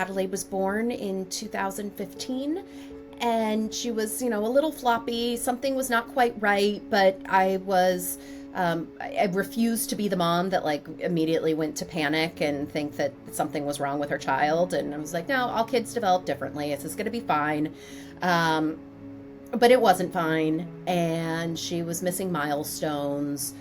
Adelaide was born in 2015, and she was, a little floppy. Something was not quite right, but I refused to be the mom that immediately went to panic and think that something was wrong with her child. And I was like, no, all kids develop differently. This is going to be fine. But it wasn't fine. And she was missing milestones.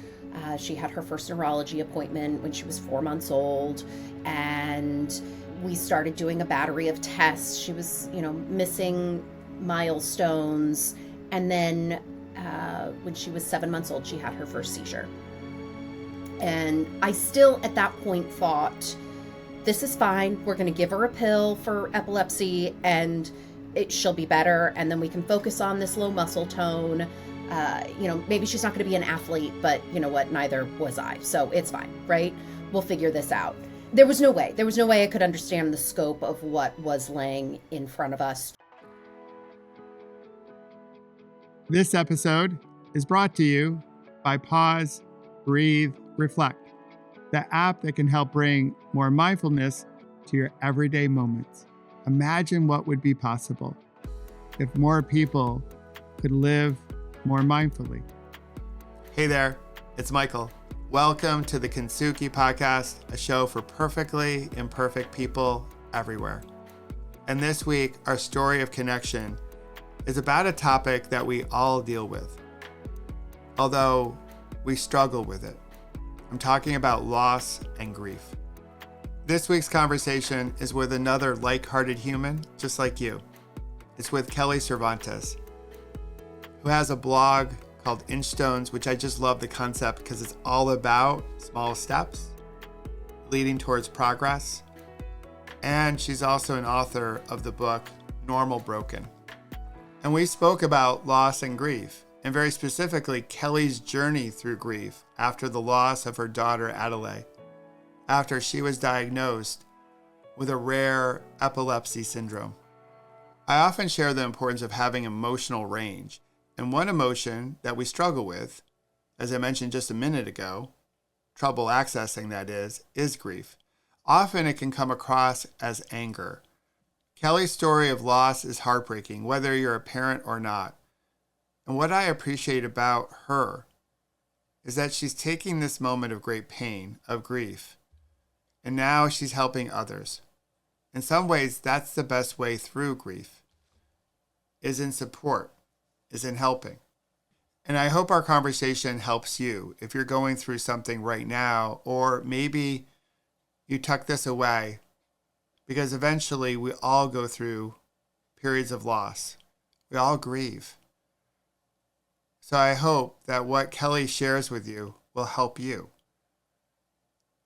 She had her first neurology appointment when she was 4 months old. And we started doing a battery of tests. She was, missing milestones. And then when she was 7 months old, she had her first seizure. And I still at that point thought, this is fine. We're going to give her a pill for epilepsy and she'll be better. And then we can focus on this low muscle tone. Maybe she's not going to be an athlete, but you know what? Neither was I. So it's fine, right? We'll figure this out. There was no way I could understand the scope of what was laying in front of us. This episode is brought to you by Pause, Breathe, Reflect, the app that can help bring more mindfulness to your everyday moments. Imagine what would be possible if more people could live more mindfully. Hey there, it's Michael. Welcome to the Kintsugi Podcast, a show for perfectly imperfect people everywhere. And this week, our story of connection is about a topic that we all deal with, although we struggle with it. I'm talking about loss and grief. This week's conversation is with another like-hearted human just like you. It's with Kelly Cervantes, who has a blog called Inchstones, which I just love the concept because it's all about small steps leading towards progress. And she's also an author of the book Normal Broken. And we spoke about loss and grief, and very specifically Kelly's journey through grief after the loss of her daughter Adelaide, after she was diagnosed with a rare epilepsy syndrome. I often share the importance of having emotional range, and one emotion that we struggle with, as I mentioned just a minute ago, trouble accessing that is grief. Often it can come across as anger. Kelly's story of loss is heartbreaking, whether you're a parent or not. And what I appreciate about her is that she's taking this moment of great pain, of grief, and now she's helping others. In some ways, that's the best way through grief, is in support, is in helping. And I hope our conversation helps you if you're going through something right now, or maybe you tuck this away, because eventually we all go through periods of loss. We all grieve. So I hope that what Kelly shares with you will help you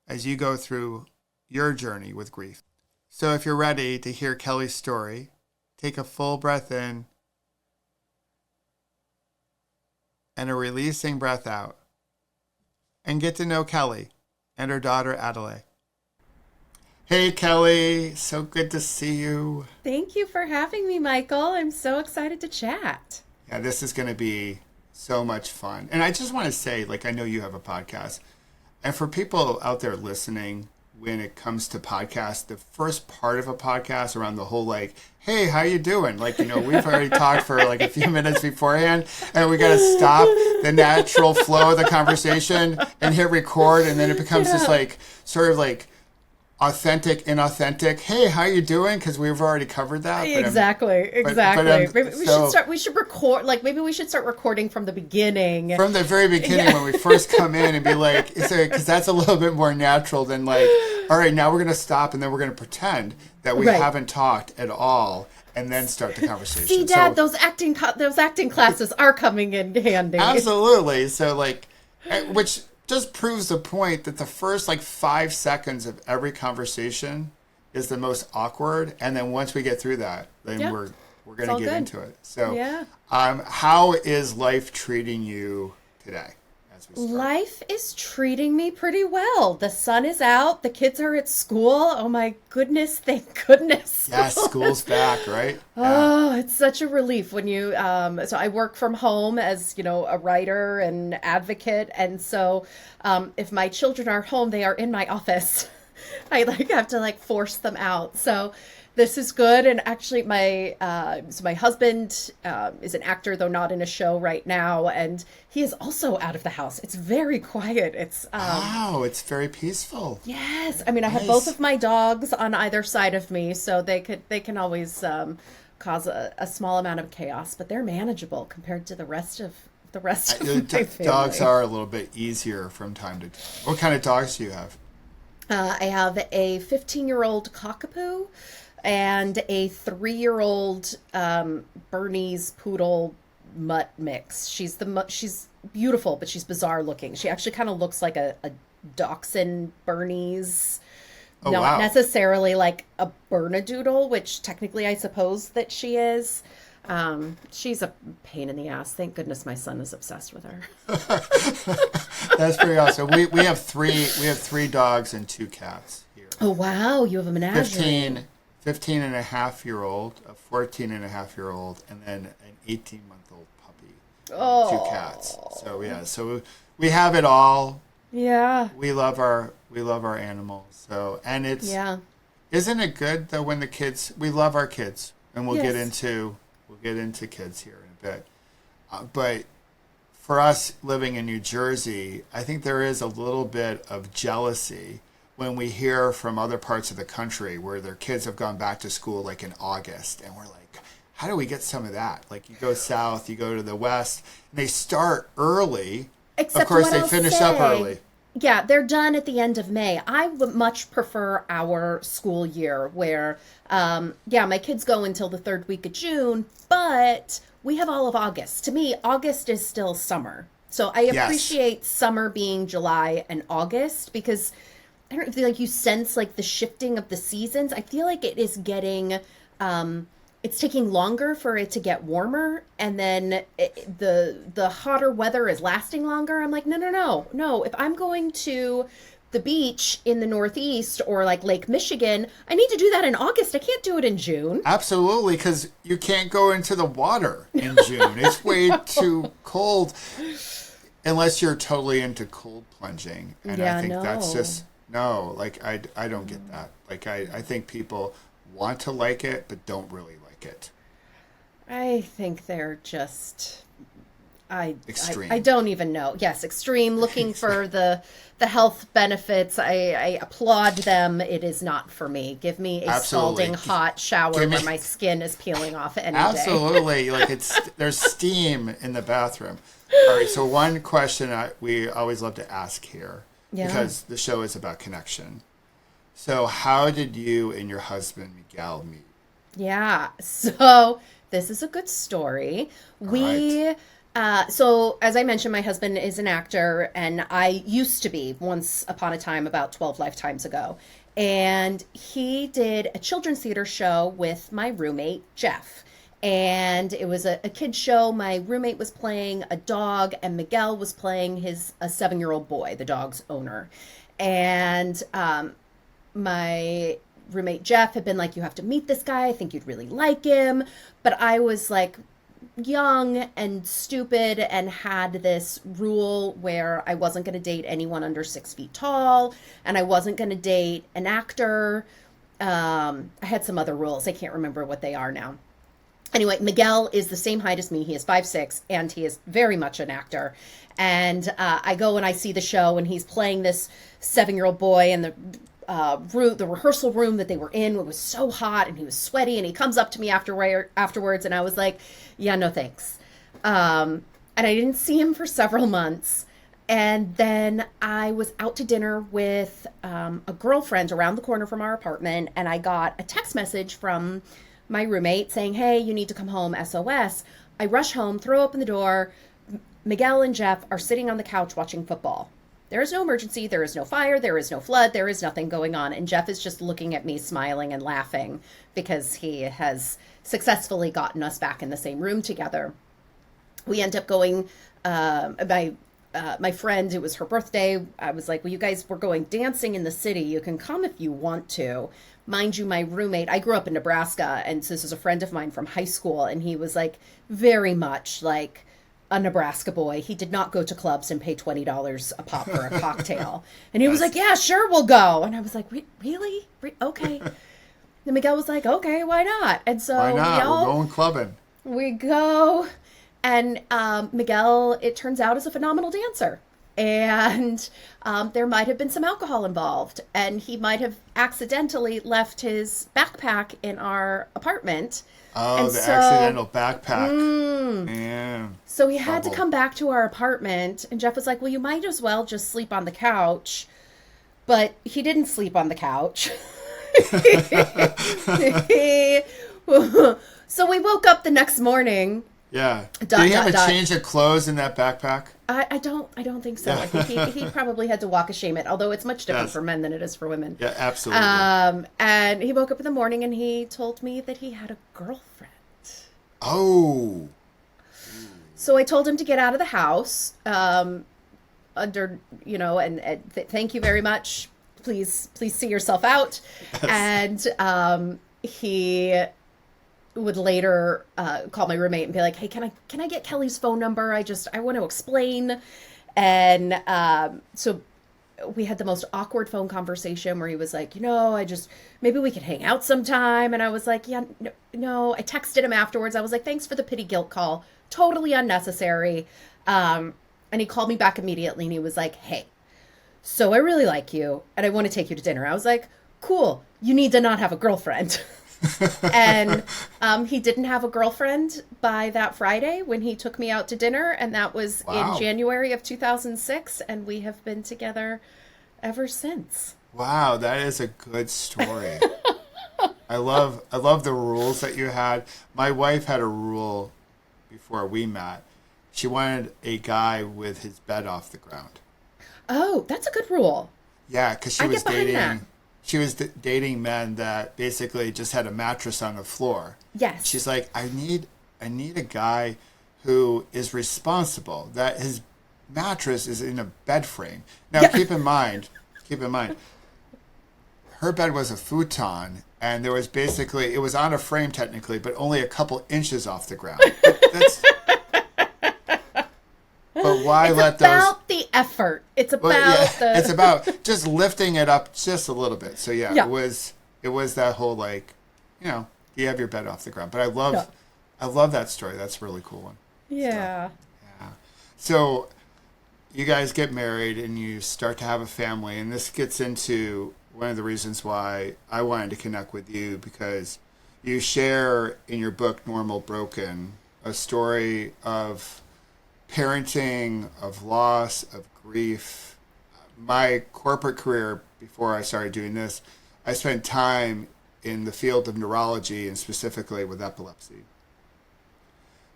as you go through your journey with grief. So if you're ready to hear Kelly's story, take a full breath in and a releasing breath out, and get to know Kelly and her daughter Adelaide. Hey Kelly, so good to see you. Thank you for having me, Michael. I'm so excited to chat. Yeah, this is going to be so much fun. And I just want to say, I know you have a podcast. And for people out there listening, when it comes to podcasts, the first part of a podcast around the whole, hey, how you doing? We've already talked for a few minutes beforehand, and we got to stop the natural flow of the conversation and hit record. And then it becomes this sort of authentic, inauthentic. Hey, how you doing? Because we've already covered that. Exactly. We should record. Maybe we should start recording from the beginning. From the very beginning, when we first come in, and be because that's a little bit more natural than all right, now we're going to stop, and then we're going to pretend that we haven't talked at all, and then start the conversation. See, Dad, those acting classes are coming in handy. Absolutely. So which just proves the point that the first 5 seconds of every conversation is the most awkward, and then once we get through that, then we're going to get into it. So, how is life treating you today? As we start? Life is treating me pretty well. The sun is out. The kids are at school. Oh my goodness! Thank goodness. Yes, school's back, right? Oh, it's such a relief when you. So I work from home as a writer and advocate, and so if my children are home, they are in my office. I have to force them out. So This is good. And actually, my husband is an actor, though not in a show right now, and he is also out of the house. It's very quiet. It's wow, it's very peaceful. yes. I mean, I have Nice. both of my dogs on either side of me, so they can always cause a small amount of chaos, but they're manageable compared to the rest of my family. Dogs are a little bit easier from time to time. What kind of dogs do you have? I have a 15-year-old cockapoo and a 3-year-old Bernese poodle mutt mix. She's beautiful, but she's bizarre looking. She actually kind of looks like a dachshund Bernese, Oh, not wow. necessarily like a Bernedoodle, which technically I suppose that she is. She's a pain in the ass. Thank goodness my son is obsessed with her. That's pretty awesome. We have three dogs and 2 cats here. Oh wow, you have a menagerie. 15 and a half year old, a 14 and a half year old, and then an 18-month-old puppy. Oh. 2 cats. So yeah, so we have it all. Yeah. We love our animals. So, and it's Yeah. isn't it good though when the kids, we love our kids, and we'll Yes. get into kids here in a bit. But for us living in New Jersey, I think there is a little bit of jealousy when we hear from other parts of the country where their kids have gone back to school like in August, and we're like, how do we get some of that? Like you go south, you go to the west, and they start early. Except of course, what they I'll finish up say- early. Yeah, they're done at the end of May. I would much prefer our school year where, my kids go until the 3rd week of June, but we have all of August. To me, August is still summer. So I Yes. appreciate summer being July and August because I don't feel like you sense like the shifting of the seasons. I feel like it is getting, it's taking longer for it to get warmer, and then the hotter weather is lasting longer. I'm like, no. If I'm going to the beach in the Northeast or like Lake Michigan, I need to do that in August. I can't do it in June. Absolutely, because you can't go into the water in June. It's way too cold, unless you're totally into cold plunging. And Yeah, I think that's no. just, no, like I don't get that. Like I think people want to like it, but don't really like it. I think they're just Extreme. I don't even know. Yes, extreme, looking for the health benefits. I applaud them. It is not for me. Give me a Absolutely. scalding hot shower Give me- where my skin is peeling off any day. Absolutely, like there's steam in the bathroom. All right, so one question we always love to ask here, Yeah. because the show is about connection. So how did you and your husband Miguel meet? Yeah. So this is a good story. So as I mentioned, my husband is an actor, and I used to be once upon a time about 12 lifetimes ago. And he did a children's theater show with my roommate, Jeff. And it was a kid's show. My roommate was playing a dog, and Miguel was playing a 7-year-old boy, the dog's owner. And my roommate Jeff had been like, you have to meet this guy. I think you'd really like him. But I was like young and stupid and had this rule where I wasn't going to date anyone under 6 feet tall, and I wasn't going to date an actor. I had some other rules. I can't remember what they are now. Anyway, Miguel is the same height as me. He is 5'6", and he is very much an actor. And I go and I see the show, and he's playing this 7-year-old boy, and the rehearsal room that they were in, it was so hot, and he was sweaty, and he comes up to me afterwards, and I was like, yeah, no thanks. And I didn't see him for several months. And then I was out to dinner with a girlfriend around the corner from our apartment, and I got a text message from my roommate saying, hey, you need to come home, SOS. I rush home, throw open the door. Miguel and Jeff are sitting on the couch watching football. There is no emergency. There is no fire. There is no flood. There is nothing going on. And Jeff is just looking at me, smiling and laughing because he has successfully gotten us back in the same room together. We end up going, my friend, it was her birthday. I was like, well, you guys were going dancing in the city. You can come if you want to. Mind you, my roommate, I grew up in Nebraska, and this is a friend of mine from high school, and he was like very much like a Nebraska boy. He did not go to clubs and pay $20 a pop for a cocktail. And he was like, yeah, sure, we'll go. And I was like, really? Okay. And Miguel was like, okay, why not? And so Why not? We're going clubbing. We go, and Miguel, it turns out, is a phenomenal dancer. And there might have been some alcohol involved, and he might have accidentally left his backpack in our apartment. Oh, and the accidental backpack. Yeah. So he had to come back to our apartment, and Jeff was like, well, you might as well just sleep on the couch. But he didn't sleep on the couch. So we woke up the next morning. Yeah. Did he have a change of clothes in that backpack? I don't think so. I think he probably had to walk a shame it, although it's much different for men than it is for women. Yeah, absolutely. And he woke up in the morning and he told me that he had a girlfriend. Oh. So I told him to get out of the house, under, and thank you very much. Please see yourself out. Yes. And he would later call my roommate and be like, hey, can I get Kelly's phone number? I want to explain. And so we had the most awkward phone conversation where he was like, maybe we could hang out sometime. And I was like, yeah, no. I texted him afterwards. I was like, thanks for the pity guilt call. Totally unnecessary. And he called me back immediately and he was like, hey, so I really like you and I want to take you to dinner. I was like, cool. You need to not have a girlfriend. And he didn't have a girlfriend by that Friday when he took me out to dinner. And that was in January of 2006. And we have been together ever since. Wow, that is a good story. I love the rules that you had. My wife had a rule before we met. She wanted a guy with his bed off the ground. Oh, that's a good rule. Yeah, because she was dating men that basically just had a mattress on the floor. Yes. She's like, I need a guy who is responsible, that his mattress is in a bed frame. Now, keep in mind, her bed was a futon, and there was it was on a frame technically, but only a couple inches off the ground. But why let those... It's about the effort. It's about It's about just lifting it up just a little bit. So it was that whole you have your bed off the ground. But I love that story. That's a really cool one. Yeah. Yeah. So you guys get married and you start to have a family, and this gets into one of the reasons why I wanted to connect with you, because you share in your book Normal Broken a story of parenting, of loss, of grief. My corporate career, before I started doing this, I spent time in the field of neurology and specifically with epilepsy.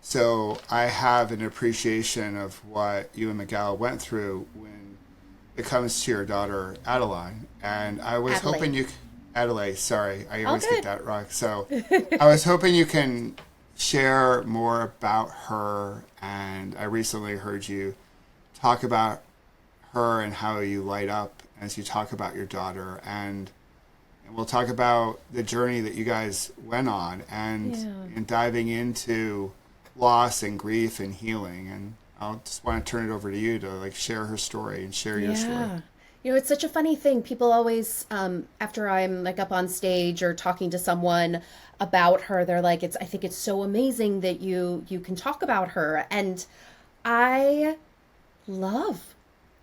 So I have an appreciation of what you and Miguel went through when it comes to your daughter, Adelaide. And I was hoping you... Adelaide, sorry. I always get that wrong. So I was hoping you can share more about her. And I recently heard you talk about her and how you light up as you talk about your daughter. And we'll talk about the journey that you guys went on and diving into loss and grief and healing. And I'll just want to turn it over to you to share her story and share your story. It's such a funny thing. People always, after I'm up on stage or talking to someone about her, they're like, I think it's so amazing that you can talk about her. And I love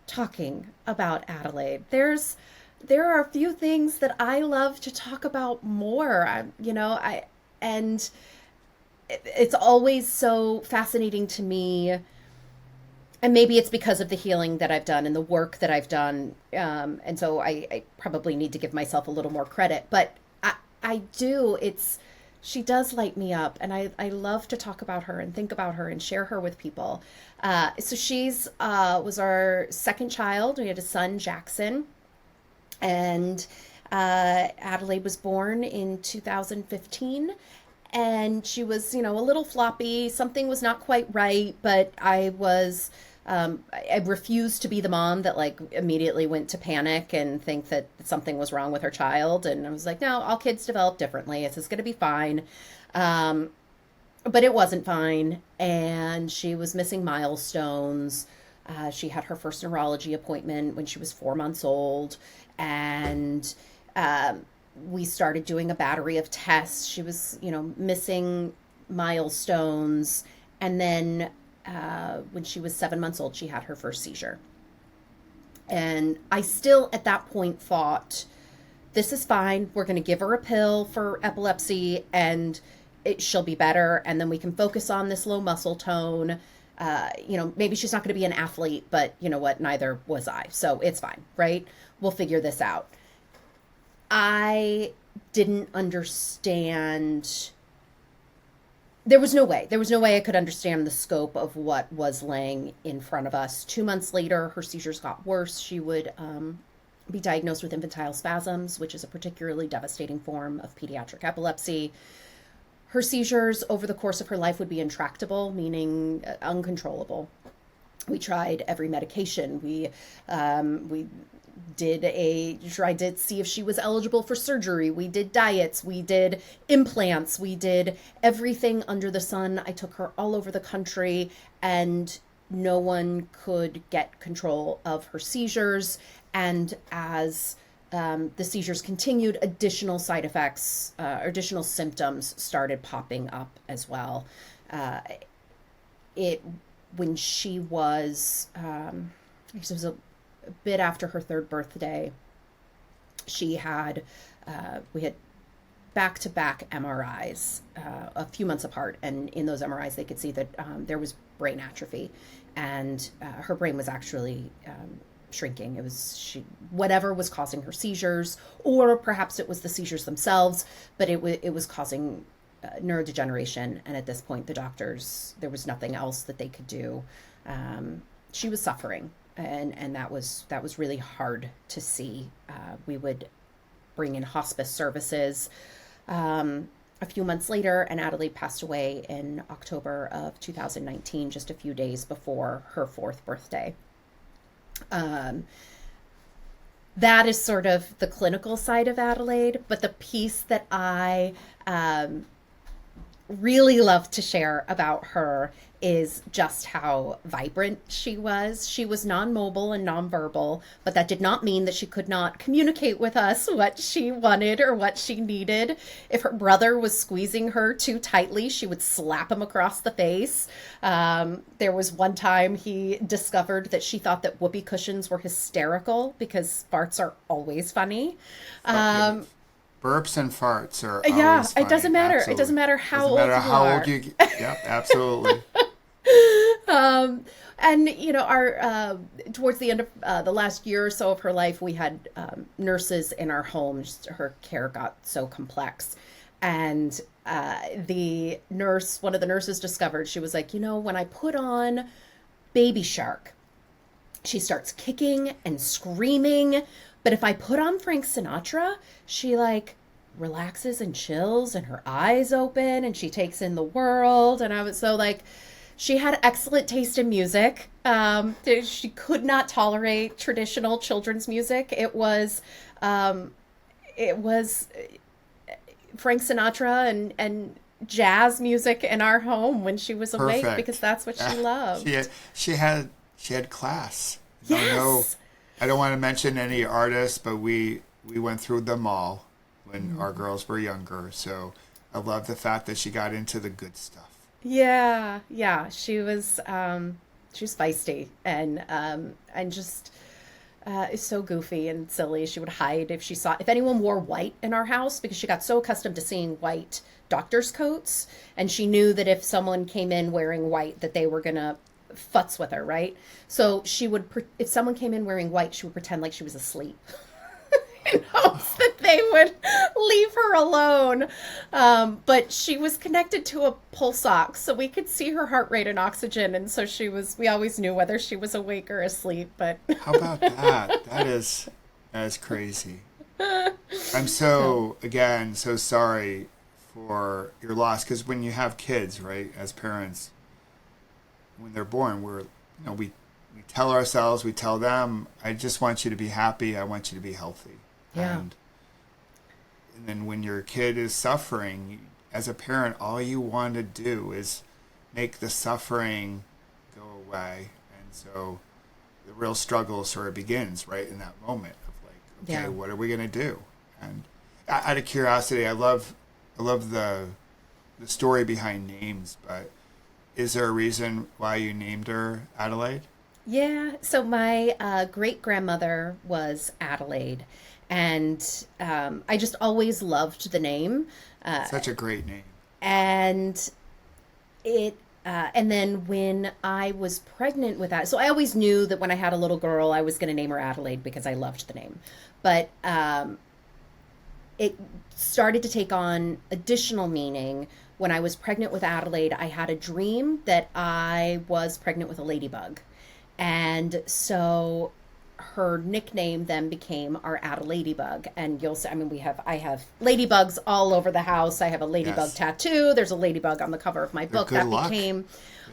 talking about Adelaide. There are a few things that I love to talk about more. And it's always so fascinating to me. And maybe it's because of the healing that I've done and the work that I've done. And so I probably need to give myself a little more credit. But I do. She does light me up. And I love to talk about her and think about her and share her with people. So she's was our second child. We had a son, Jackson. And Adelaide was born in 2015. And she was, a little floppy. Something was not quite right, but I refused to be the mom that immediately went to panic and think that something was wrong with her child. And I was like, no, all kids develop differently. This is going to be fine. But it wasn't fine. And she was missing milestones. She had her first neurology appointment when she was 4 months old. And we started doing a battery of tests. She was, missing milestones. And then when she was 7 months old, she had her first seizure. And I still, at that point, thought, this is fine. We're going to give her a pill for epilepsy and she'll be better. And then we can focus on this low muscle tone. Maybe she's not going to be an athlete, but you know what? Neither was I. So it's fine, right? We'll figure this out. I didn't understand. There was no way I could understand the scope of what was laying in front of us. 2 months later, her seizures got worse. She would be diagnosed with infantile spasms, which is a particularly devastating form of pediatric epilepsy. Her seizures over the course of her life would be intractable, meaning uncontrollable. We tried every medication. We tried to see if she was eligible for surgery. We did diets. We did implants. We did everything under the sun. I took her all over the country, and no one could get control of her seizures. And as the seizures continued, additional side effects, additional symptoms started popping up as well. When she was, it was a bit after her third birthday, we had back-to-back MRIs a few months apart, and in those MRIs they could see that there was brain atrophy, and her brain was actually shrinking. It was whatever was causing her seizures, or perhaps it was the seizures themselves, but it was causing neurodegeneration. And at this point, the doctors, there was nothing else that they could do. She was suffering, and that was really hard to see. We would bring in hospice services. A few months later, and Adelaide passed away in October of 2019, just a few days before her fourth birthday. That is sort of the clinical side of Adelaide, but the piece that I really love to share about her is just how vibrant she was. She was non-mobile and non-verbal, but that did not mean that she could not communicate with us what she wanted or what she needed. If her brother was squeezing her too tightly, she would slap him across the face. There was one time he discovered that she thought that whoopee cushions were hysterical because farts are always funny. Burps and farts are always funny. It doesn't matter. Absolutely. It doesn't matter how old you are. How old you Yep, absolutely. And our towards the end of the last year or so of her life, we had nurses in our home. Just her care got so complex, and one of the nurses discovered, she was like, when I put on Baby Shark, she starts kicking and screaming. But if I put on Frank Sinatra, she relaxes and chills and her eyes open and she takes in the world. And I was so she had excellent taste in music. She could not tolerate traditional children's music. It was Frank Sinatra and jazz music in our home when she was awake. Perfect. Because that's what she loved. She had class. Yes. I don't want to mention any artists, but we went through them all when our girls were younger. So I love the fact that she got into the good stuff. Yeah. She was feisty and just so goofy and silly. She would hide if anyone wore white in our house, because she got so accustomed to seeing white doctor's coats, and she knew that if someone came in wearing white, that they were gonna futz with her, right? So she would, if someone came in wearing white, she would pretend like she was asleep in hopes that they would leave her alone. But she was connected to a pulse ox, so we could see her heart rate and oxygen, and so we always knew whether she was awake or asleep. But how about that? That is crazy. I'm so sorry for your loss, because when you have kids, right, as parents, when they're born, we tell ourselves, we tell them, I just want you to be happy. I want you to be healthy. Yeah. And then when your kid is suffering, as a parent, all you want to do is make the suffering go away. And so the real struggle sort of begins right in that moment of okay, what are we going to do? And Out of curiosity, I love the story behind names, but is there a reason why you named her Adelaide? Yeah, so my great grandmother was Adelaide, and I just always loved the name. Such a great name. And and then when I was pregnant with that, so I always knew that when I had a little girl, I was going to name her Adelaide because I loved the name. But it started to take on additional meaning. When I was pregnant with Adelaide, I had a dream that I was pregnant with a ladybug. And so her nickname then became our Adeladybug. And you'll see, I mean, I have ladybugs all over the house. I have a ladybug tattoo. There's a ladybug on the cover of my book. That became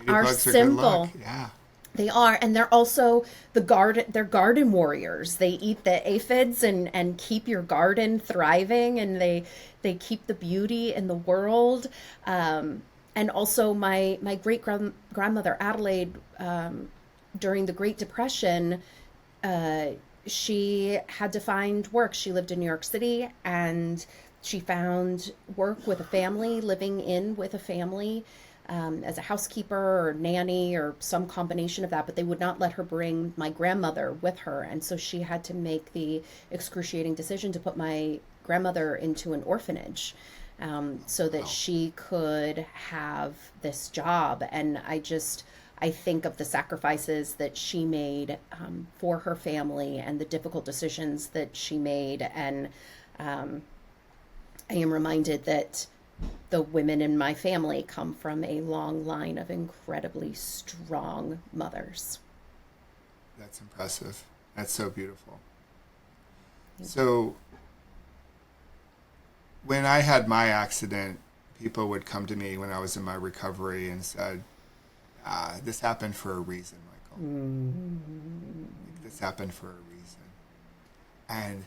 our symbol. Yeah. They are, and they're also they're garden warriors. They eat the aphids and keep your garden thriving, and they keep the beauty in the world. And also my great grandmother Adelaide, during the Great Depression, she had to find work. She lived in New York City, and she found work with a family, living in with a family, as a housekeeper or nanny or some combination of that, but they would not let her bring my grandmother with her. And so she had to make the excruciating decision to put my grandmother into an orphanage, so that she could have this job. And I think of the sacrifices that she made for her family and the difficult decisions that she made. And I am reminded that the women in my family come from a long line of incredibly strong mothers. That's impressive. That's so beautiful. So when I had my accident, people would come to me when I was in my recovery and said, this happened for a reason, Michael. This happened for a reason. And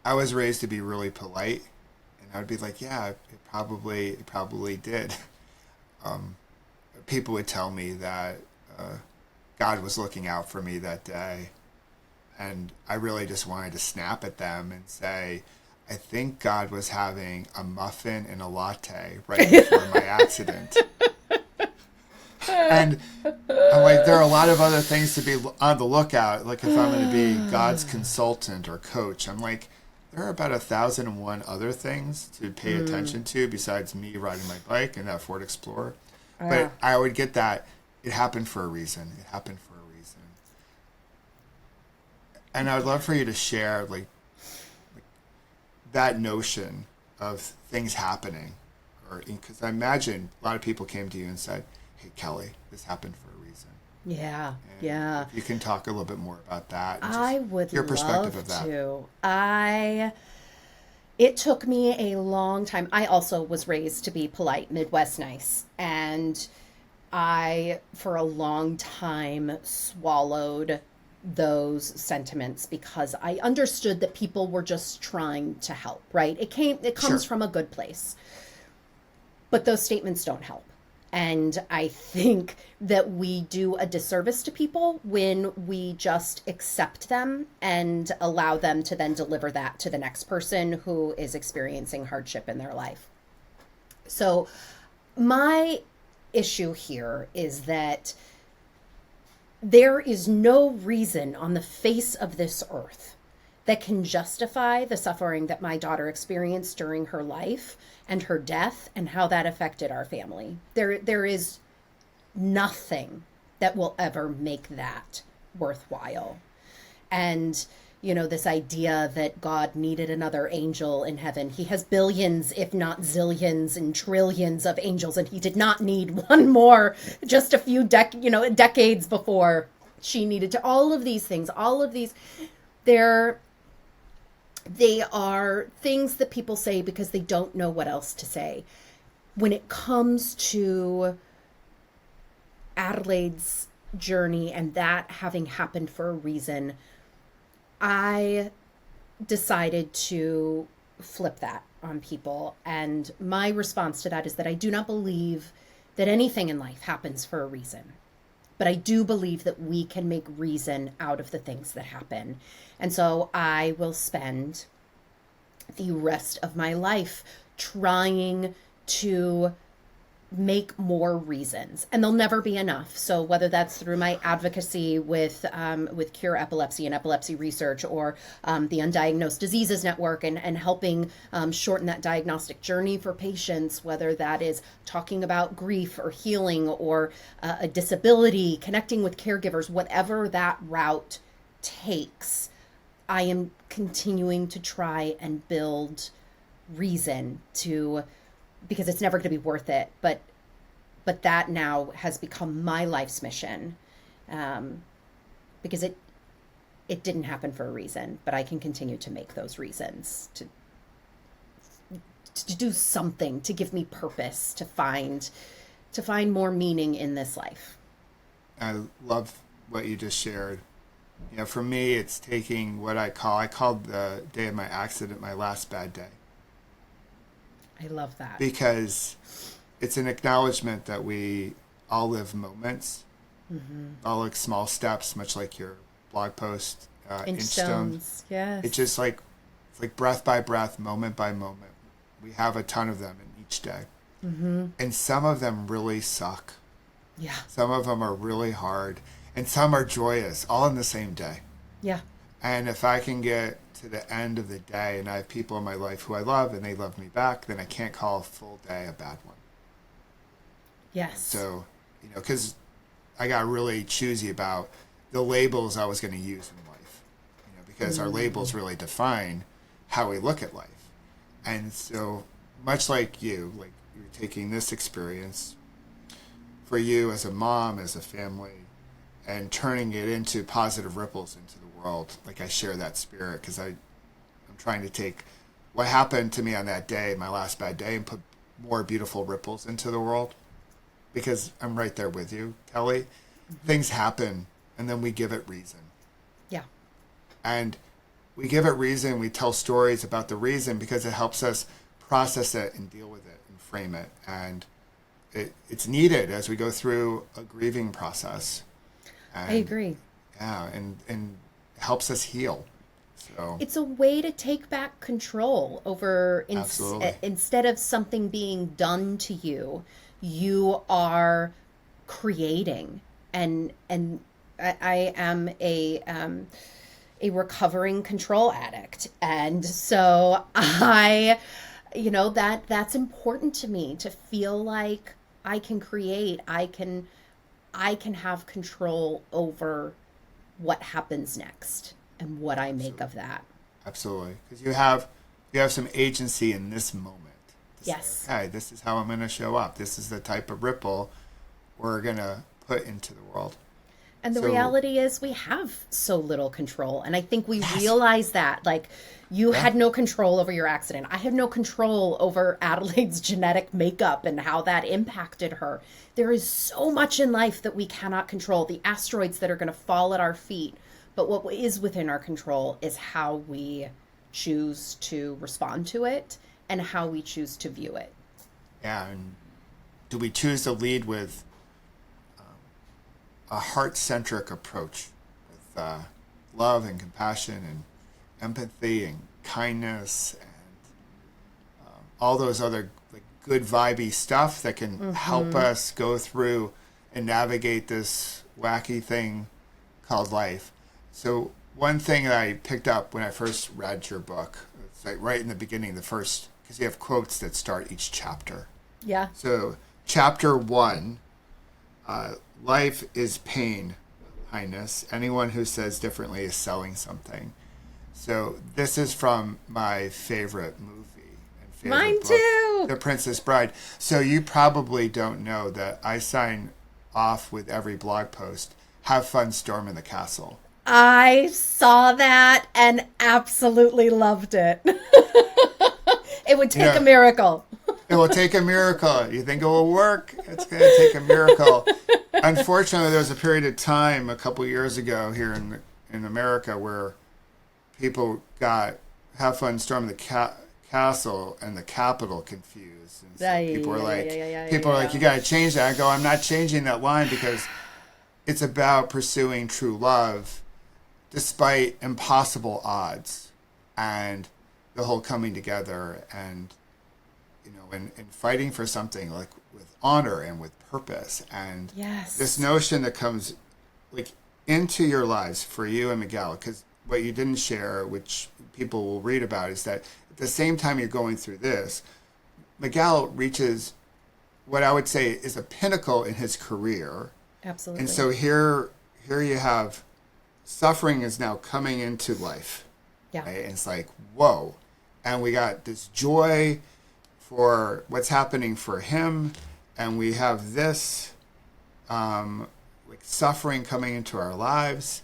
I was raised to be really polite. I would be like, yeah, it probably did. People would tell me that God was looking out for me that day. And I really just wanted to snap at them and say, I think God was having a muffin and a latte right before my accident. And I'm like, there are a lot of other things to be on the lookout. Like if I'm going to be God's consultant or coach, I'm like, there are about 1,001 other things to pay attention to besides me riding my bike and that Ford Explorer. But I would get that it happened for a reason. It happened for a reason. And I would love for you to share like that notion of things happening, or because I imagine a lot of people came to you and said, "Hey, Kelly, this happened for a reason." Yeah, and yeah. If you can talk a little bit more about that. And I would your perspective love of that. to. It took me a long time. I also was raised to be polite, Midwest nice, and I, for a long time, swallowed those sentiments because I understood that people were just trying to help, right? It comes from a good place. But those statements don't help. And I think that we do a disservice to people when we just accept them and allow them to then deliver that to the next person who is experiencing hardship in their life. So my issue here is that there is no reason on the face of this earth that can justify the suffering that my daughter experienced during her life and her death and how that affected our family. There is nothing that will ever make that worthwhile. And, you know, this idea that God needed another angel in heaven. He has billions, if not zillions and trillions of angels, and he did not need one more just a few decades before she needed to. All of these things, they are things that people say because they don't know what else to say. When it comes to Adelaide's journey and that having happened for a reason, I decided to flip that on people. And my response to that is that I do not believe that anything in life happens for a reason. But I do believe that we can make reason out of the things that happen. And so I will spend the rest of my life trying to make more reasons, and there'll never be enough. So whether that's through my advocacy with Cure Epilepsy and epilepsy research, or the Undiagnosed Diseases Network, and helping shorten that diagnostic journey for patients, whether that is talking about grief or healing or a disability, connecting with caregivers, whatever that route takes, I am continuing to try and build reason to, because it's never going to be worth it, but that now has become my life's mission, because it didn't happen for a reason, but I can continue to make those reasons to do something, to give me purpose, to find more meaning in this life. I love what you just shared. For me, it's taking what I called the day of my accident my last bad day. I love that. Because it's an acknowledgement that we all live moments, all like small steps, much like your blog post, Inch Stones. Yes. It's just it's like breath by breath, moment by moment. We have a ton of them in each day. And some of them really suck. Yeah. Some of them are really hard. And some are joyous, all in the same day. Yeah. And if I can get to the end of the day and I have people in my life who I love and they love me back, then I can't call a full day a bad one. Yes. So, because I got really choosy about the labels I was going to use in life, because our labels really define how we look at life. And so much like you're taking this experience for you as a mom, as a family, and turning it into positive ripples into the world. Like I share that spirit because I'm trying to take what happened to me on that day, my last bad day, and put more beautiful ripples into the world. Because I'm right there with you, Kelly. Things happen, and then we give it reason. Yeah. And we give it reason. We tell stories about the reason because it helps us process it and deal with it and frame it. And it's needed as we go through a grieving process. And, I agree. Yeah, and helps us heal. So it's a way to take back control over instead of something being done to you. You are creating, and I am a recovering control addict, and so that's important to me, to feel like I can create, I can have control over what happens next and what I make of that. Absolutely, because you have some agency in this moment. Yes. Say, okay, this is how I'm going to show up. This is the type of ripple we're going to put into the world. And the reality is we have so little control. And I think we realize that. Like, you had no control over your accident. I had no control over Adelaide's genetic makeup and how that impacted her. There is so much in life that we cannot control. The asteroids that are going to fall at our feet. But what is within our control is how we choose to respond to it and how we choose to view it. Yeah, and do we choose to lead with a heart-centric approach with love and compassion and empathy and kindness and all those other good vibey stuff that can help us go through and navigate this wacky thing called life. So one thing that I picked up when I first read your book, it's like right in the beginning, because you have quotes that start each chapter. Yeah. So chapter 1, life is pain, Highness. Anyone who says differently is selling something. So this is from my favorite movie and favorite Mine book, too. The Princess Bride. So you probably don't know that I sign off with every blog post, have fun storming the castle. I saw that and absolutely loved it. It would take a miracle. It will take a miracle. You think it will work? It's going to take a miracle. Unfortunately, there was a period of time a couple years ago here in America where people got have fun storming the castle and the Capitol confused. And so people were like, you got to change that. I go, I'm not changing that line because it's about pursuing true love despite impossible odds. And the whole coming together and, and fighting for something like with honor and with purpose. And Yes. this notion that comes like into your lives for you and Miguel, because what you didn't share, which people will read about, is that at the same time you're going through this, Miguel reaches what I would say is a pinnacle in his career. Absolutely. And so here you have suffering is now coming into life. Yeah. Right? And it's like, whoa. And we got this joy for what's happening for him. And we have this like suffering coming into our lives.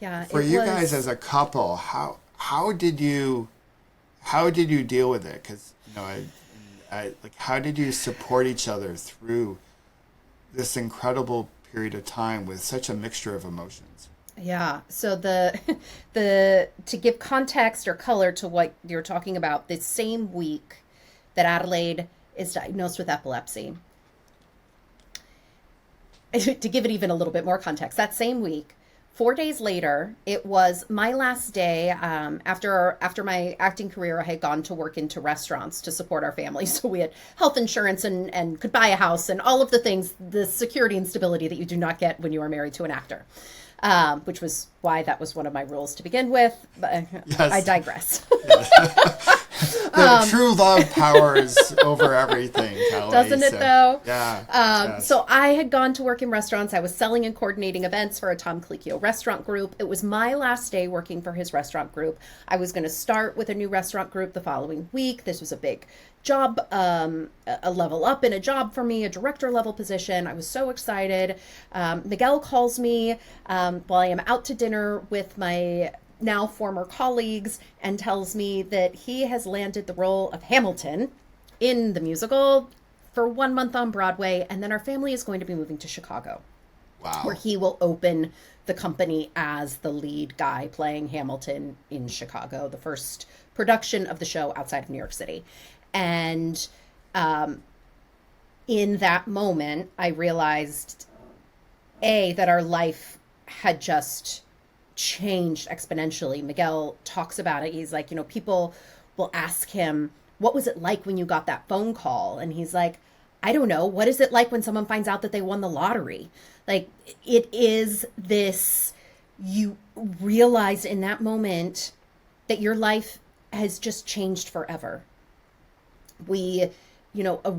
Yeah. For you guys as a couple, how did you deal with it? Because, like, how did you support each other through this incredible period of time with such a mixture of emotions? Yeah. So to give context or color to what you're talking about, the same week that Adelaide is diagnosed with epilepsy, to give it even a little bit more context, that same week, 4 days later, it was my last day. After my acting career, I had gone to work into restaurants to support our family. So we had health insurance and could buy a house and all of the things, the security and stability that you do not get when you are married to an actor, which was why that was one of my rules to begin with. But Yes. I digress. The true love powers over everything, Kelly. Doesn't it, though? Yeah. Yes. So I had gone to work in restaurants. I was selling and coordinating events for a Tom Colicchio restaurant group. It was my last day working for his restaurant group. I was going to start with a new restaurant group the following week. This was a big job, a level up in a job for me, a director level position. I was so excited. Miguel calls me while I am out to dinner with my now former colleagues and tells me that he has landed the role of Hamilton in the musical for 1 month on Broadway, and then our family is going to be moving to Chicago. Wow. Where he will open the company as the lead guy playing Hamilton in Chicago, the first production of the show outside of New York City. And in that moment, I realized, that our life had just changed exponentially. Miguel talks about it. He's like, people will ask him, what was it like when you got that phone call? And he's like, I don't know. What is it like when someone finds out that they won the lottery? Like, it is this, you realize in that moment that your life has just changed forever. A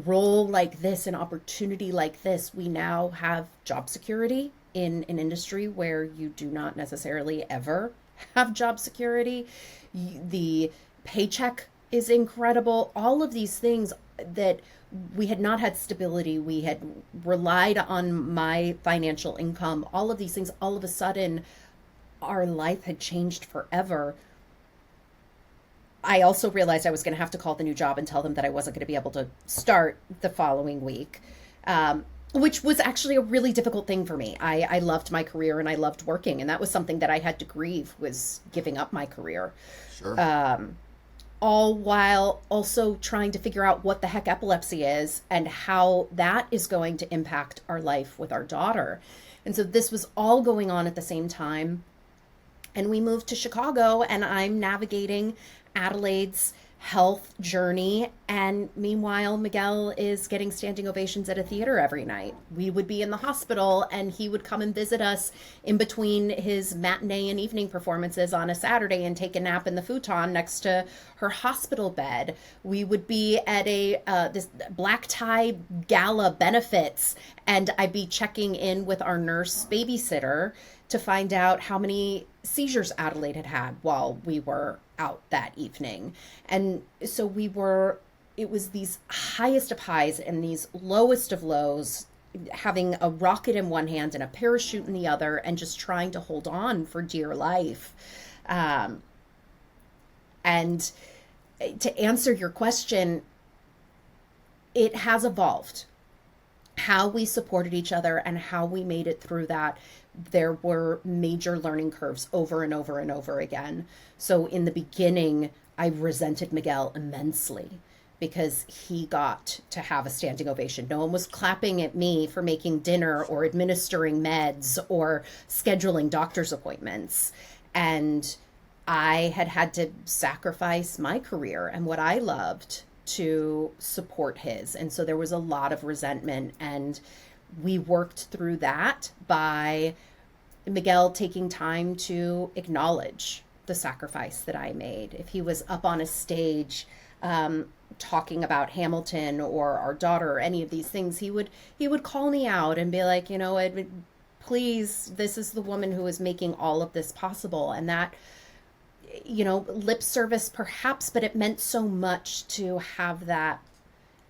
role like this, an opportunity like this, we now have job security in an industry where you do not necessarily ever have job security. The paycheck is incredible. All of these things that we had not had stability. We had relied on my financial income. All of these things, all of a sudden, our life had changed forever. I also realized I was going to have to call the new job and tell them that I wasn't going to be able to start the following week, which was actually a really difficult thing for me. I loved my career and I loved working, and that was something that I had to grieve, was giving up my career. Sure. All while also trying to figure out what the heck epilepsy is and how that is going to impact our life with our daughter. And so this was all going on at the same time. And we moved to Chicago, and I'm navigating Adelaide's health journey, and meanwhile Miguel is getting standing ovations at a theater every night. We would be in the hospital and he would come and visit us in between his matinee and evening performances on a Saturday and take a nap in the futon next to her hospital bed. We would be at a this black tie gala benefits, and I'd be checking in with our nurse babysitter to find out how many seizures Adelaide had had while we were out that evening. And so it was these highest of highs and these lowest of lows, having a rocket in one hand and a parachute in the other, and just trying to hold on for dear life. And to answer your question, it has evolved. How we supported each other and how we made it through that, there were major learning curves over and over and over again. So in the beginning, I resented Miguel immensely because he got to have a standing ovation. No one was clapping at me for making dinner or administering meds or scheduling doctor's appointments. And I had to sacrifice my career and what I loved to support his. And so there was a lot of resentment, and we worked through that by Miguel taking time to acknowledge the sacrifice that I made. If he was up on a stage talking about Hamilton or our daughter or any of these things, he would call me out and be like, please, this is the woman who is making all of this possible. And that, lip service perhaps, but it meant so much to have that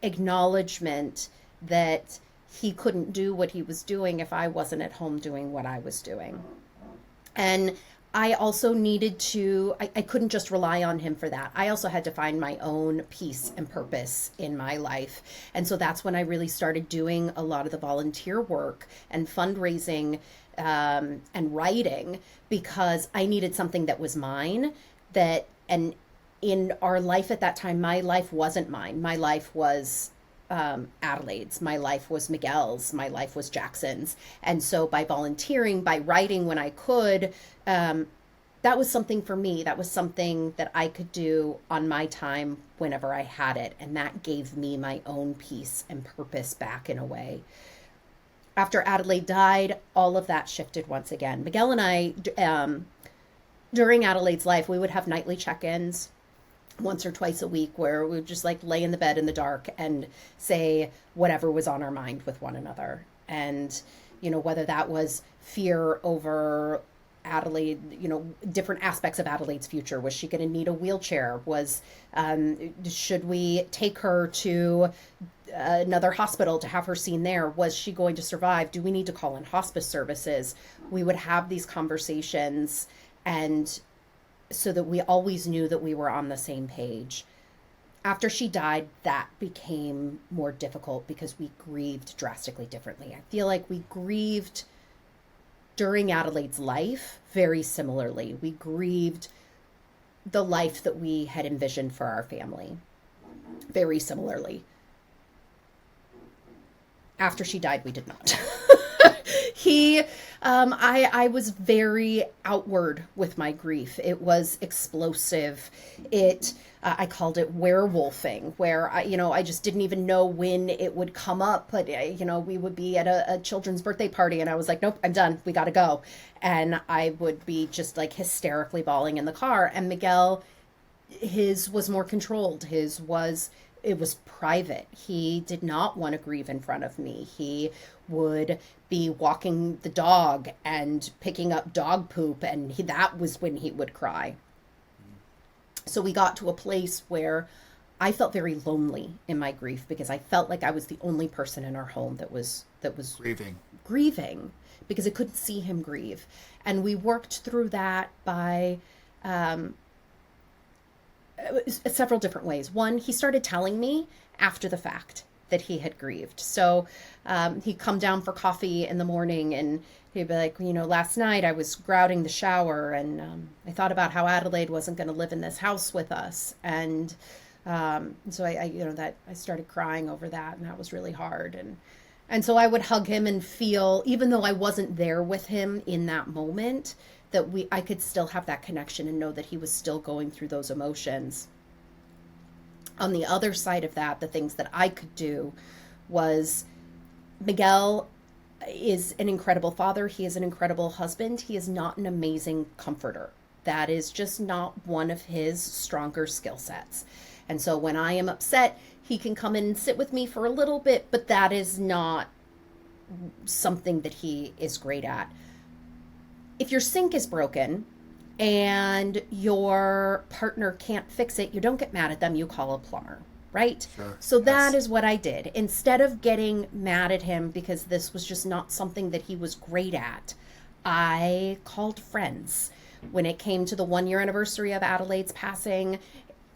acknowledgement that he couldn't do what he was doing if I wasn't at home doing what I was doing. And I also needed to, I couldn't just rely on him for that. I also had to find my own peace and purpose in my life. And so that's when I really started doing a lot of the volunteer work and fundraising and writing, because I needed something that was mine. And in our life at that time, my life wasn't mine. My life was Adelaide's. My life was Miguel's. My life was Jackson's. And so by volunteering, by writing when I could, that was something for me. That was something that I could do on my time whenever I had it. And that gave me my own peace and purpose back in a way. After Adelaide died, all of that shifted once again. Miguel and I, during Adelaide's life, we would have nightly check-ins once or twice a week where we would just like lay in the bed in the dark and say whatever was on our mind with one another. And, whether that was fear over Adelaide, different aspects of Adelaide's future. Was she going to need a wheelchair? Should we take her to another hospital to have her seen there? Was she going to survive? Do we need to call in hospice services? We would have these conversations, and so that we always knew that we were on the same page. After she died, that became more difficult because we grieved drastically differently. I feel like we grieved during Adelaide's life very similarly. We grieved the life that we had envisioned for our family very similarly. After she died, we did not. I was very outward with my grief. It was explosive. I called it werewolfing, where I just didn't even know when it would come up. But we would be at a children's birthday party, and I was like, nope, I'm done. We got to go. And I would be just like hysterically bawling in the car. And Miguel, his was more controlled. It was private. He did not want to grieve in front of me. He would be walking the dog and picking up dog poop, and that was when he would cry. So we got to a place where I felt very lonely in my grief, because I felt like I was the only person in our home that was grieving because I couldn't see him grieve. And we worked through that by several different ways. One, he started telling me after the fact that he had grieved. So he'd come down for coffee in the morning, and he'd be like, last night I was grouting the shower, and I thought about how Adelaide wasn't going to live in this house with us. And so I started crying over that, and that was really hard. And so I would hug him and feel, even though I wasn't there with him in that moment, that I could still have that connection and know that he was still going through those emotions. On the other side of that, the things that I could do was, Miguel is an incredible father. He is an incredible husband. He is not an amazing comforter. That is just not one of his stronger skill sets. And so when I am upset, he can come in and sit with me for a little bit, but that is not something that he is great at. If your sink is broken and your partner can't fix it, you don't get mad at them, you call a plumber, right? Sure. So that is what I did. Instead of getting mad at him because this was just not something that he was great at, I called friends. When it came to the 1-year anniversary of Adelaide's passing,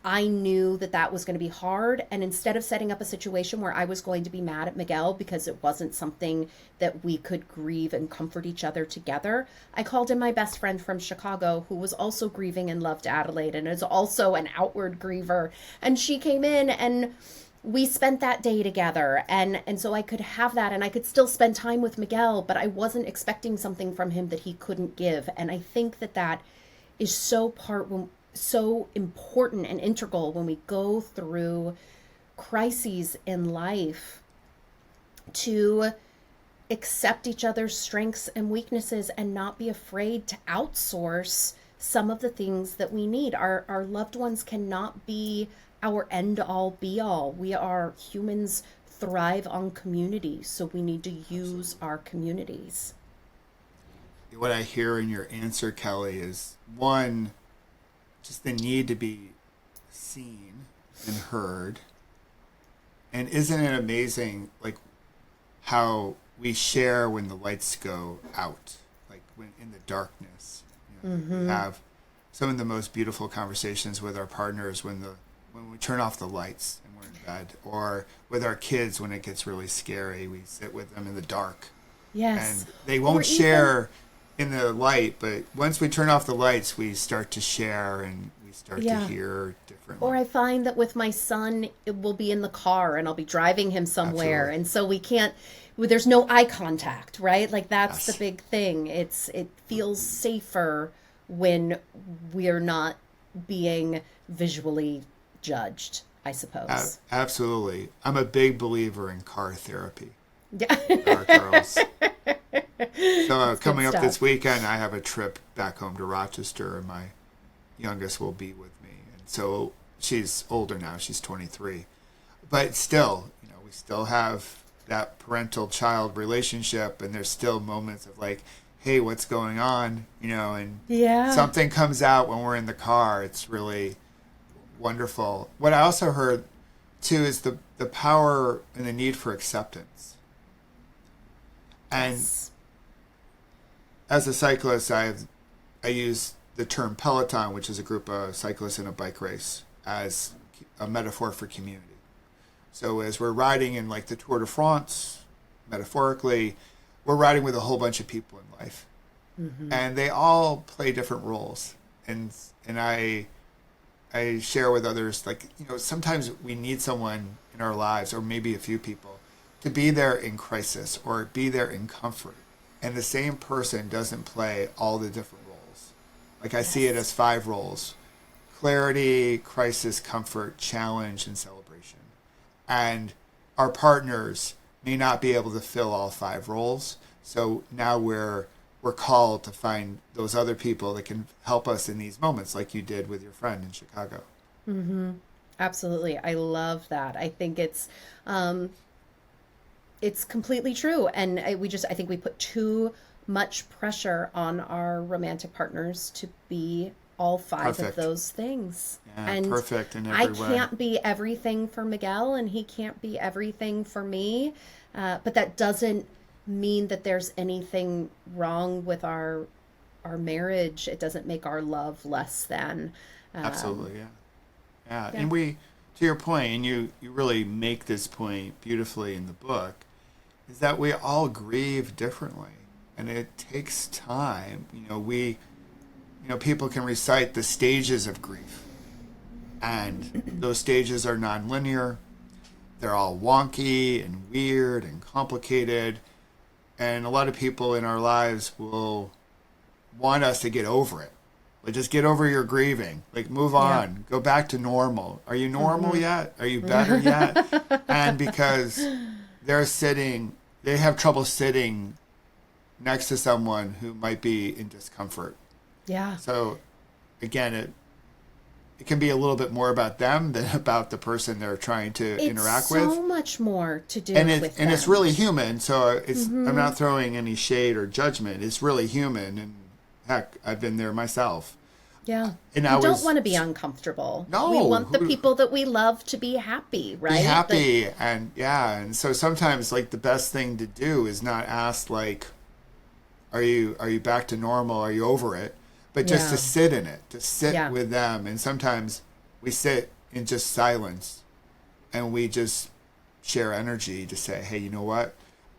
I knew that that was going to be hard. And instead of setting up a situation where I was going to be mad at Miguel because it wasn't something that we could grieve and comfort each other together, I called in my best friend from Chicago, who was also grieving and loved Adelaide and is also an outward griever. And she came in and we spent that day together. And so I could have that, and I could still spend time with Miguel, but I wasn't expecting something from him that he couldn't give. And I think that is so important and integral when we go through crises in life, to accept each other's strengths and weaknesses and not be afraid to outsource some of the things that we need. Our loved ones cannot be our end all be all. We are humans, thrive on community, so we need to use our communities. What I hear in your answer, Kelly, is one, just the need to be seen and heard. And isn't it amazing, like, how we share when the lights go out, like when in the darkness. We have some of the most beautiful conversations with our partners when we turn off the lights and we're in bed, or with our kids when it gets really scary. We sit with them in the dark. Yes. And they won't share in the light, but once we turn off the lights, we start to share and we start to hear differently. Or I find that with my son, it will be in the car and I'll be driving him somewhere. Absolutely. And so there's no eye contact, right? Like that's the big thing. It feels safer when we're not being visually judged, I suppose. Absolutely. I'm a big believer in car therapy. Yeah. Car girls. So coming up this weekend, I have a trip back home to Rochester, and my youngest will be with me. And so she's older now; she's 23, but still, we still have that parental-child relationship, and there's still moments of like, hey, what's going on? And something comes out when we're in the car. It's really wonderful. What I also heard too is the power and the need for acceptance. And as a cyclist, I use the term peloton, which is a group of cyclists in a bike race, as a metaphor for community. So as we're riding in like the Tour de France, metaphorically, we're riding with a whole bunch of people in life. And they all play different roles. And I share with others, like, sometimes we need someone in our lives, or maybe a few people, to be there in crisis or be there in comfort. And the same person doesn't play all the different roles. Like I see it as 5 roles: clarity, crisis, comfort, challenge, and celebration. And our partners may not be able to fill all 5 roles. So now we're called to find those other people that can help us in these moments, like you did with your friend in Chicago. Absolutely. I love that. I think it's completely true. And I think we put too much pressure on our romantic partners to be all 5 of those things. Yeah, and perfect in every way. I can't be everything for Miguel and he can't be everything for me. But that doesn't mean that there's anything wrong with our marriage. It doesn't make our love less than. Absolutely, yeah. And we, to your point, and you really make this point beautifully in the book, is that we all grieve differently, and it takes time. People can recite the stages of grief, and those stages are nonlinear. They're all wonky and weird and complicated, and a lot of people in our lives will want us to get over it. Like, just get over your grieving. Like, move on. Go back to normal. Are you normal yet? Are you better yet? And because they have trouble sitting next to someone who might be in discomfort. Yeah. So, again, it can be a little bit more about them than about the person they're trying to interact with. It's so much more to do with them. And it's really human, so I'm not throwing any shade or judgment. It's really human, and heck, I've been there myself. Yeah. And we don't want to be uncomfortable. No. We want the people that we love to be happy, right? Be happy, and so sometimes, like, the best thing to do is not ask, like, are you back to normal? Are you over it? But just to sit in it, to sit with them. And sometimes we sit in just silence and we just share energy to say, hey, you know what?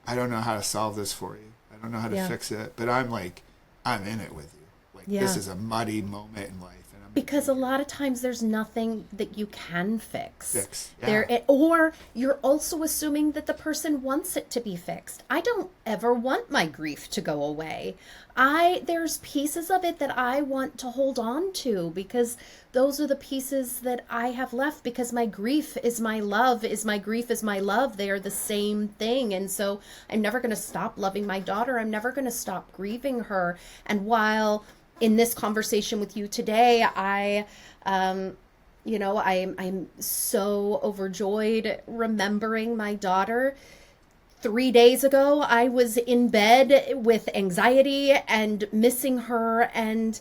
I don't know how to solve this for you. I don't know how to fix it, but I'm in it with you. Like, this is a muddy moment in life, and I'm Because a lot of times there's nothing that you can fix. Yeah. Or you're also assuming that the person wants it to be fixed. I don't ever want my grief to go away. There's pieces of it that I want to hold on to because those are the pieces that I have left, because my grief is my love, my grief is my love. They are the same thing. And so I'm never going to stop loving my daughter. I'm never going to stop grieving her. And while in this conversation with you today, I'm so overjoyed remembering my daughter. 3 days ago, I was in bed with anxiety and missing her, and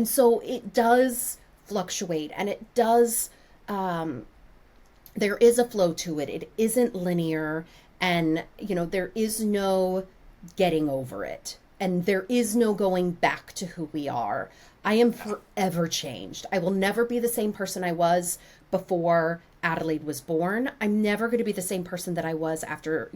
so it does fluctuate, and it does. There is a flow to it. It isn't linear, and there is no getting over it. And there is no going back to who we are. I am forever changed. I will never be the same person I was before Adelaide was born. I'm never going to be the same person that I was after,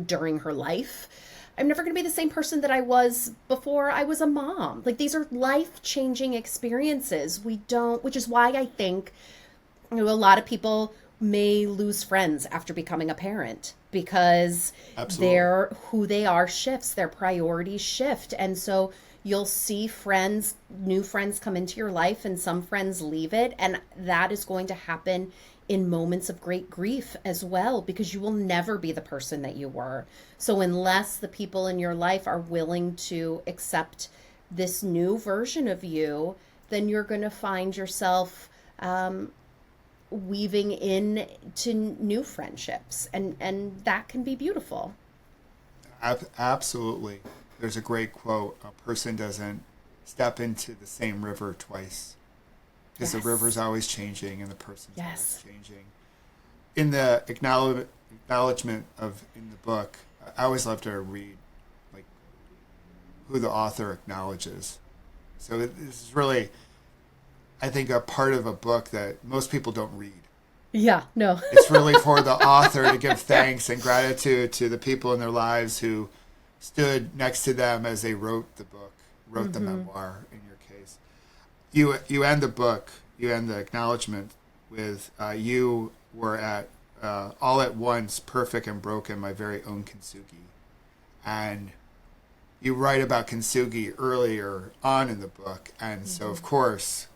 during her life. I'm never going to be the same person that I was before I was a mom. Like, these are life-changing experiences. Which is why I think, a lot of people may lose friends after becoming a parent, because who they are shifts, their priorities shift. And so you'll see new friends come into your life, and some friends leave it. And that is going to happen in moments of great grief as well, because you will never be the person that you were. So unless the people in your life are willing to accept this new version of you, then you're going to find yourself weaving into new friendships, and that can be beautiful. Absolutely. There's a great quote: a person doesn't step into the same river twice, because the river's always changing and the person's always changing. In the acknowledgement in the book, I always love to read like who the author acknowledges. So this is really, I think, a part of a book that most people don't read. Yeah, no. It's really for the author to give thanks and gratitude to the people in their lives who stood next to them as they wrote the book, the memoir in your case. You end the book, you end the acknowledgement with, you were at all at once perfect and broken, my very own Kintsugi. And you write about Kintsugi earlier on in the book. And so, of course,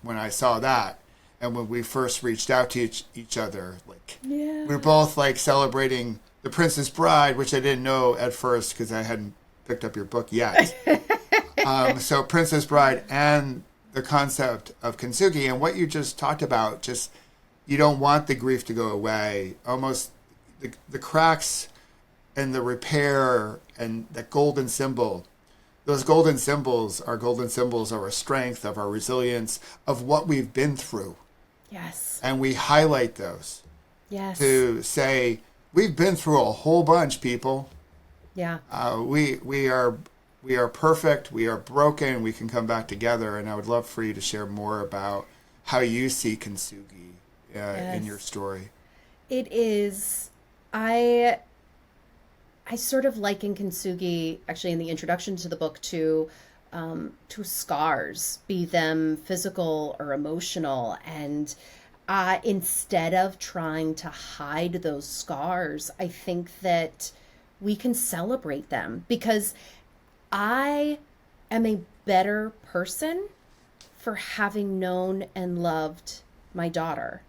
when I saw that, and when we first reached out to each other, we were both celebrating The Princess Bride, which I didn't know at first because I hadn't picked up your book yet. So Princess Bride and the concept of Kintsugi, and what you just talked about, just you don't want the grief to go away. Almost the cracks and the repair and that golden symbol. Those golden symbols are our strength, of our resilience, of what we've been through. Yes. And we highlight those. Yes. To say, we've been through a whole bunch, people. Yeah. We are perfect. We are broken. We can come back together. And I would love for you to share more about how you see Kintsugi in your story. It is. I sort of liken Kintsugi, actually, in the introduction to the book, to scars, be them physical or emotional. And instead of trying to hide those scars, I think that we can celebrate them, because I am a better person for having known and loved my daughter.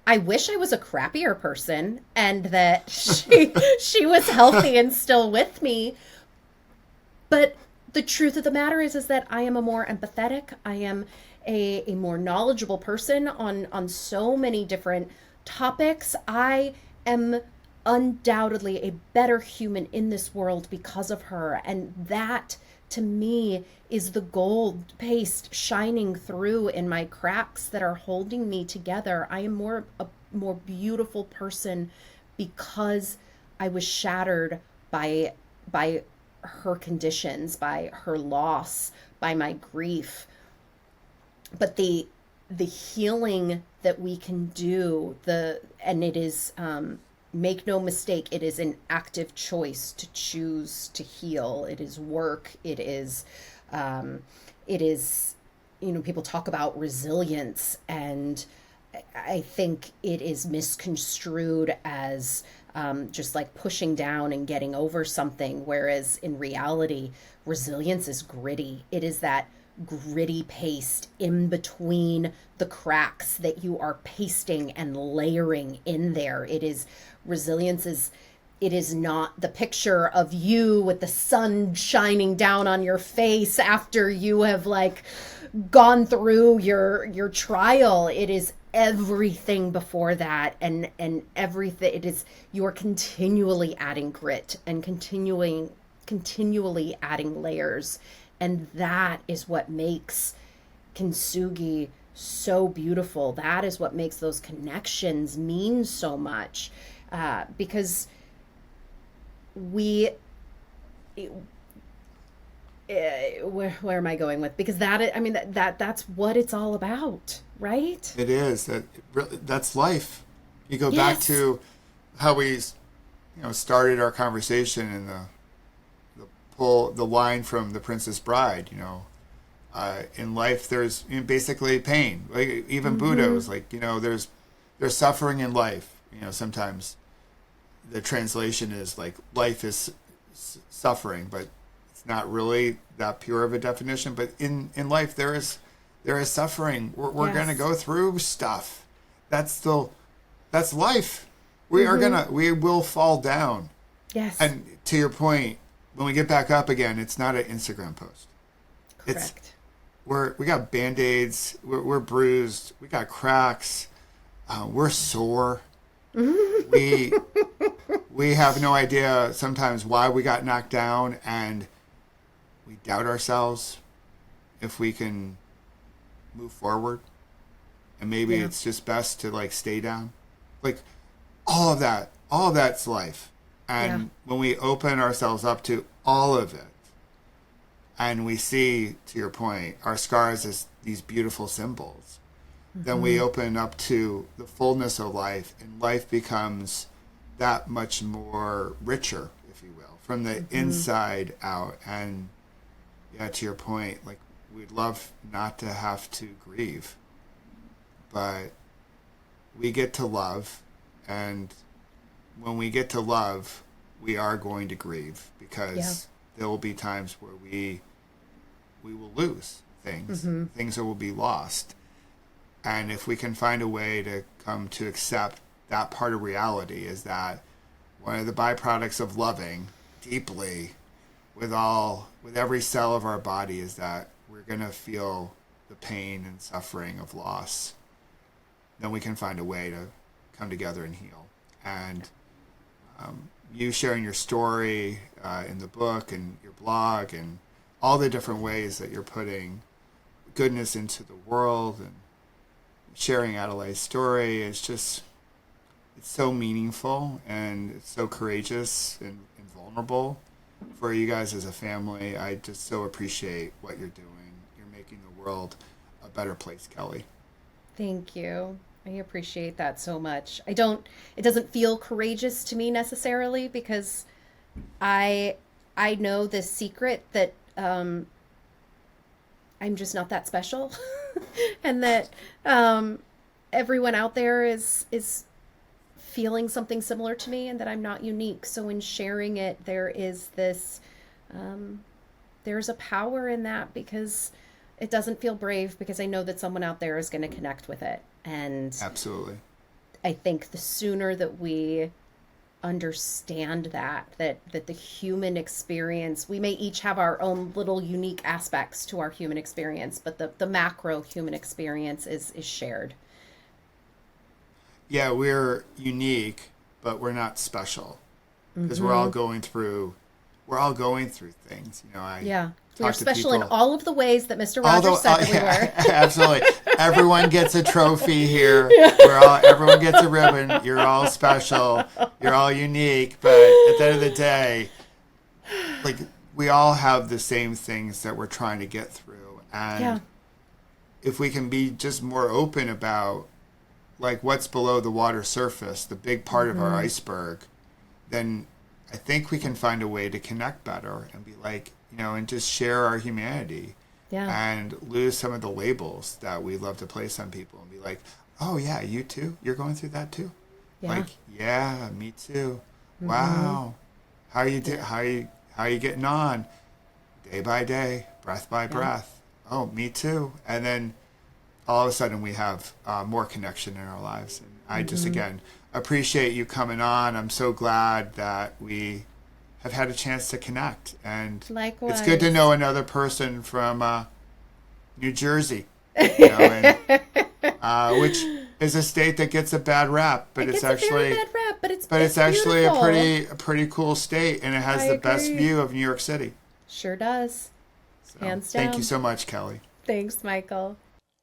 I wish I was a crappier person and that she was healthy and still with me. But the truth of the matter is that I am a more empathetic, I am a more knowledgeable person on so many different topics. I am undoubtedly a better human in this world because of her. And that, to me, is the gold paste shining through in my cracks that are holding me together. I am a more beautiful person because I was shattered by her conditions, by her loss, by my grief. But the healing that we can do, and it is, make no mistake, it is an active choice to choose to heal. It is work. It is people talk about resilience, and I think it is misconstrued as just like pushing down and getting over something, whereas in reality, resilience is gritty. It is that gritty paste in between the cracks that you are pasting and layering in there. Resilience is, it is not the picture of you with the sun shining down on your face after you have like gone through your trial. It is everything before that, and everything. It is, you are continually adding grit and continually adding layers, and that is what makes Kintsugi so beautiful. That is what makes those connections mean so much, because where am I going with? Because that's what it's all about, right? It is. That's life. You go back to how we, started our conversation in the line from The Princess Bride. In life, there's basically pain. Like even Buddha was like, there's suffering in life. Sometimes the translation is like life is suffering, but it's not really that pure of a definition. But in life, there is suffering. We're going to go through stuff. That's life. We will fall down. Yes. And to your point, when we get back up again, it's not an Instagram post. Correct. We got Band-Aids. We're bruised. We got cracks. We're sore. We have no idea sometimes why we got knocked down, and we doubt ourselves if we can move forward. And maybe it's just best to like stay down. Like all of that's life. And when we open ourselves up to all of it, and we see, to your point, our scars as these beautiful symbols, then we open up to the fullness of life, and life becomes that much more richer, if you will, from the inside out. And to your point, like we'd love not to have to grieve, but we get to love, and when we get to love, we are going to grieve, because there will be times where we will lose things, things that will be lost. And if we can find a way to come to accept that part of reality, is that one of the byproducts of loving deeply with every cell of our body is that we're going to feel the pain and suffering of loss. Then we can find a way to come together and heal. And you sharing your story in the book and your blog and all the different ways that you're putting goodness into the world and sharing Adelaide's story, it's so meaningful, and it's so courageous and vulnerable for you guys as a family. I just so appreciate what you're doing. You're making the world a better place, Kelly. Thank you. I appreciate that so much. It doesn't feel courageous to me necessarily, because I know this secret that I'm just not that special, and that everyone out there is feeling something similar to me, and that I'm not unique. So in sharing it, there is this, there's a power in that, because it doesn't feel brave, because I know that someone out there is going to connect with it. And absolutely, I think the sooner that we understand that the human experience, we may each have our own little unique aspects to our human experience, but the macro human experience is shared. Yeah, we're unique, but we're not special, because we're all going through things. We're special in all of the ways that Mr. Rogers said that we were. Absolutely. Everyone gets a trophy here. Everyone gets a ribbon. You're all special. You're all unique. But at the end of the day, like, we all have the same things that we're trying to get through. And if we can be just more open about, like, what's below the water surface, the big part of our iceberg, then I think we can find a way to connect better and be like, and just share our humanity. and lose some of the labels that we love to place on people and be like, oh yeah, you too? You're going through that too? Yeah. Like, yeah, me too. Mm-hmm. Wow. How you getting on? Day by day, breath by breath. Oh, me too. And then all of a sudden we have more connection in our lives. And I just, again, appreciate you coming on. I'm so glad that we have had a chance to connect. And Likewise. It's good to know another person from New Jersey, you know, and, which is a state that gets a bad rap, but it's actually it's actually a pretty cool state, and it has the best view of New York City. Sure does. So, Hands down. Thank you so much, Kelly. Thanks, Michael.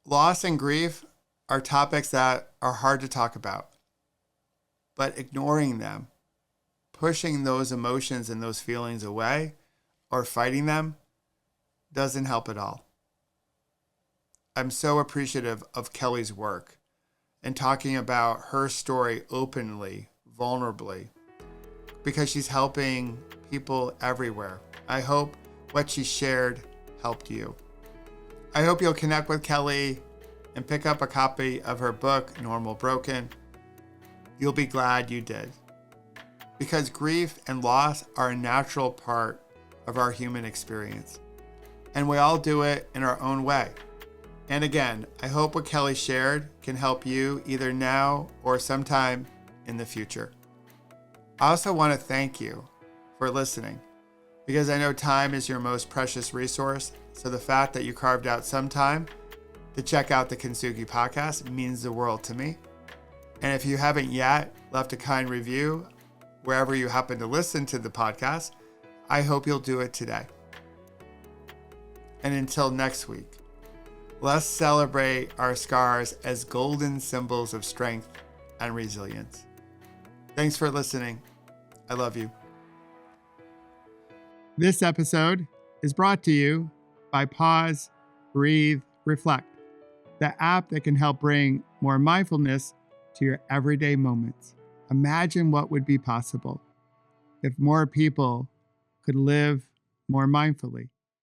Loss and grief are topics that are hard to talk about, but ignoring them, pushing those emotions and those feelings away, or fighting them doesn't help at all. I'm so appreciative of Kelly's work and talking about her story openly, vulnerably, because she's helping people everywhere. I hope what she shared helped you. I hope you'll connect with Kelly and pick up a copy of her book, Normal Broken. You'll be glad you did. Because grief and loss are a natural part of our human experience. And we all do it in our own way. And again, I hope what Kelly shared can help you either now or sometime in the future. I also want to thank you for listening, because I know time is your most precious resource. So the fact that you carved out some time to check out the Kintsugi Podcast means the world to me. And if you haven't yet left a kind review wherever you happen to listen to the podcast, I hope you'll do it today. And until next week, let's celebrate our scars as golden symbols of strength and resilience. Thanks for listening. I love you. This episode is brought to you by Pause, Breathe, Reflect, the app that can help bring more mindfulness to your everyday moments. Imagine what would be possible if more people could live more mindfully.